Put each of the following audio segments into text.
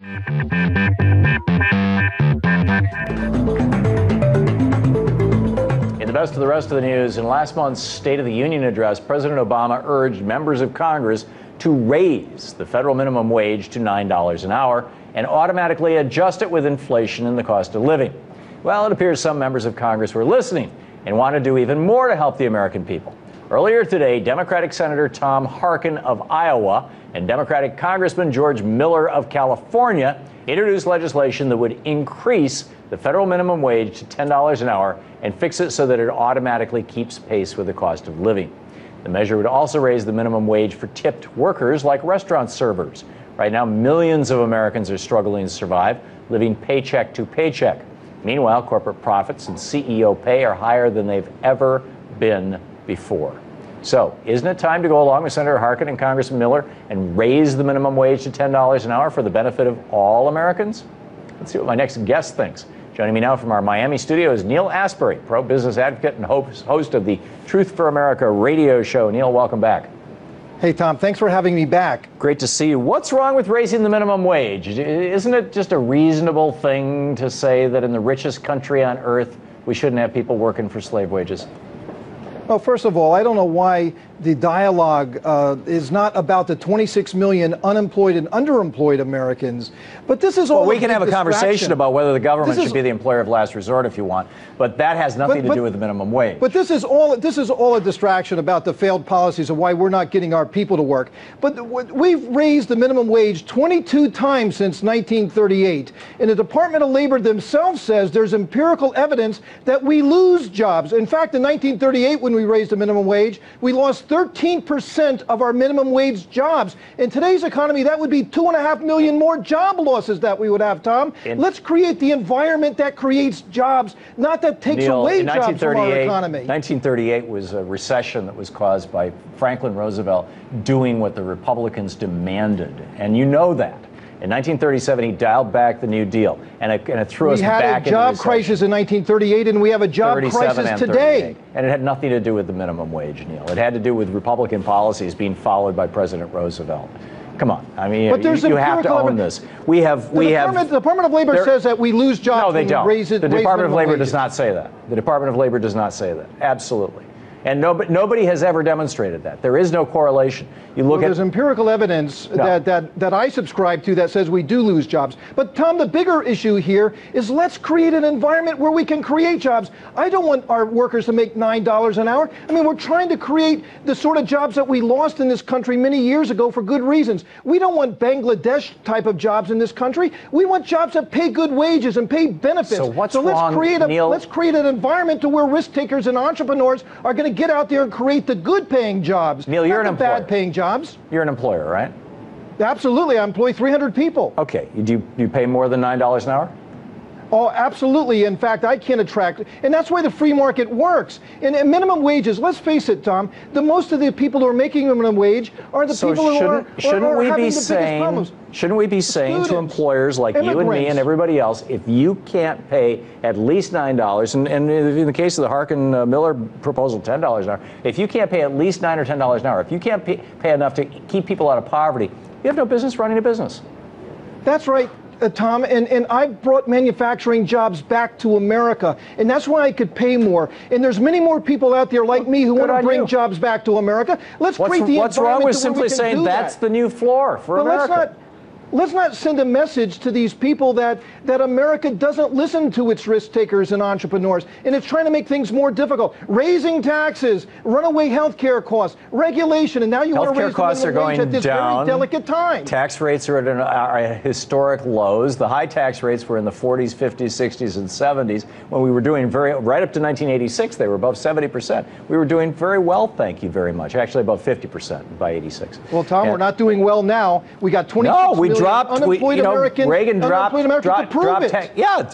In the best of the rest of the news, in last month's State of the Union address, President Obama urged members of Congress to raise the federal minimum wage to $9 an hour and automatically adjust it with inflation and the cost of living. Well, it appears some members of Congress were listening and want to do even more to help the American people. Earlier today, Democratic Senator Tom Harkin of Iowa and Democratic Congressman George Miller of California introduced legislation that would increase the federal minimum wage to $10 an hour and fix it so that it automatically keeps pace with the cost of living. The measure would also raise the minimum wage for tipped workers like restaurant servers. Right now, millions of Americans are struggling to survive, living paycheck to paycheck. Meanwhile, corporate profits and CEO pay are higher than they've ever been before. So, isn't it time to go along with Senator Harkin and Congressman Miller and raise the minimum wage to $10 an hour for the benefit of all Americans? Let's see what my next guest thinks. Joining me now from our Miami studio is Neil Asbury, pro-business advocate and host of the Truth for America radio show. Neil, welcome back. Hey, Tom, thanks for having me back. Great to see you. What's wrong with raising the minimum wage? Isn't it just a reasonable thing to say that in the richest country on earth, we shouldn't have people working for slave wages? Well, first of all, I don't know why the dialogue is not about the 26 million unemployed and underemployed Americans, but this is all. Well, we can have a conversation about whether the government should be the employer of last resort if you want, but that has nothing to do with the minimum wage. But this is all a distraction about the failed policies of why we're not getting our people to work. But we've raised the minimum wage 22 times since 1938, and the Department of Labor themselves says there's empirical evidence that we lose jobs. In fact, in 1938, when we raised the minimum wage, we lost 13% of our minimum wage jobs. In today's economy, that would be 2.5 million more job losses that we would have, Tom. Let's create the environment that creates jobs, not that takes away jobs from our economy. 1938 was a recession that was caused by Franklin Roosevelt doing what the Republicans demanded, and you know that. In 1937, he dialed back the New Deal, and it threw us back into recession. We had a job crisis in 1938, and we have a job crisis today. And it had nothing to do with the minimum wage, Neil. It had to do with Republican policies being followed by President Roosevelt. Come on, I mean, you have to own this. The Department of Labor says that we lose jobs. No, they don't. The Department of Labor does not say that. The Department of Labor does not say that. Absolutely. And nobody has ever demonstrated that. There is no correlation. There's empirical evidence that I subscribe to that says we do lose jobs. But Tom, the bigger issue here is let's create an environment where we can create jobs. I don't want our workers to make $9 an hour. I mean, we're trying to create the sort of jobs that we lost in this country many years ago for good reasons. We don't want Bangladesh type of jobs in this country. We want jobs that pay good wages and pay benefits. So what's wrong, Neil? Let's create an environment to where risk takers and entrepreneurs are going to get out there and create the good-paying jobs, Neil, you're not an the bad-paying jobs. You're an employer, right? Absolutely. I employ 300 people. Okay. Do you pay more than $9 an hour? Oh, absolutely. In fact, I can attract, and that's why the free market works. And minimum wages, let's face it, Tom, most of the people who are making minimum wage are the people who are having the biggest problems. Shouldn't we be saying to employers like you and me and everybody else, if you can't pay at least $9, and in the case of the Harkin-Miller proposal, $10 an hour, if you can't pay at least $9 or $10 an hour, if you can't pay enough to keep people out of poverty, you have no business running a business. That's right. Tom, and I brought manufacturing jobs back to America, and that's why I could pay more. And there's many more people out there like me who want to bring jobs back to America. Let's create the What's wrong with simply saying that's the new floor for America? Let's not send a message to these people that America doesn't listen to its risk takers and entrepreneurs, and it's trying to make things more difficult. Raising taxes, runaway health care costs, regulation, and now you want to raise the minimum wage at this very delicate time. Tax rates are at historic lows. The high tax rates were in the 40s, 50s, 60s, and 70s when we were doing right up to 1986. They were above 70%. We were doing very well, thank you very much. Actually, above 50% by 86. Well, Tom, we're not doing well now. We got 26 million unemployed Americans. Reagan dropped tax. Yeah,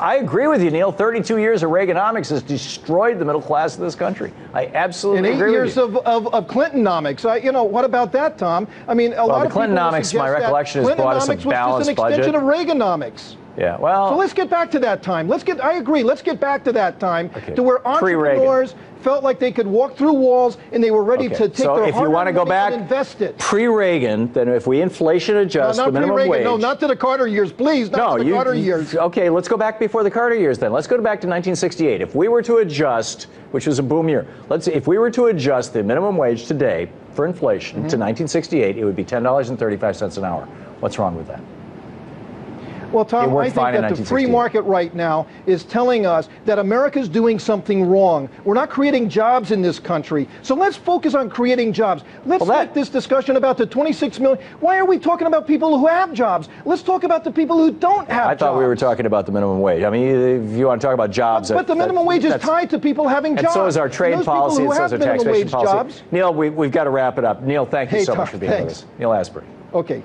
I agree with you, Neil. 32 years of Reaganomics has destroyed the middle class of this country. I absolutely agree with you. And 8 years of Clintonomics. What about that, Tom? I mean, a lot of Clintonomics, my recollection is brought us a balanced budget. Clintonomics was just an extension of Reaganomics. Yeah, well, so let's get back to that time. I agree. Let's get back to that time to where entrepreneurs felt like they could walk through walls and they were ready to take their hard-earned money and invest it. Pre-Reagan, then if we inflation adjust the minimum wage. No, not to the Carter years, please. Not to the Carter years. Okay, let's go back before the Carter years then. Let's go back to 1968. If we were to adjust, which was a boom year, if we were to adjust the minimum wage today for inflation to 1968, it would be $10.35 an hour. What's wrong with that? Well, Tom, I think that the free market right now is telling us that America's doing something wrong. We're not creating jobs in this country. So let's focus on creating jobs. Let's take this discussion about the 26 million. Why are we talking about people who have jobs? Let's talk about the people who don't have jobs. I thought we were talking about the minimum wage. I mean, if you want to talk about jobs. But the minimum wage is tied to people having jobs. And so is our trade policy, and so is our taxation policy. Neil, we've got to wrap it up. Neil, thank you so much for being with us. Neil Asbury. Okay.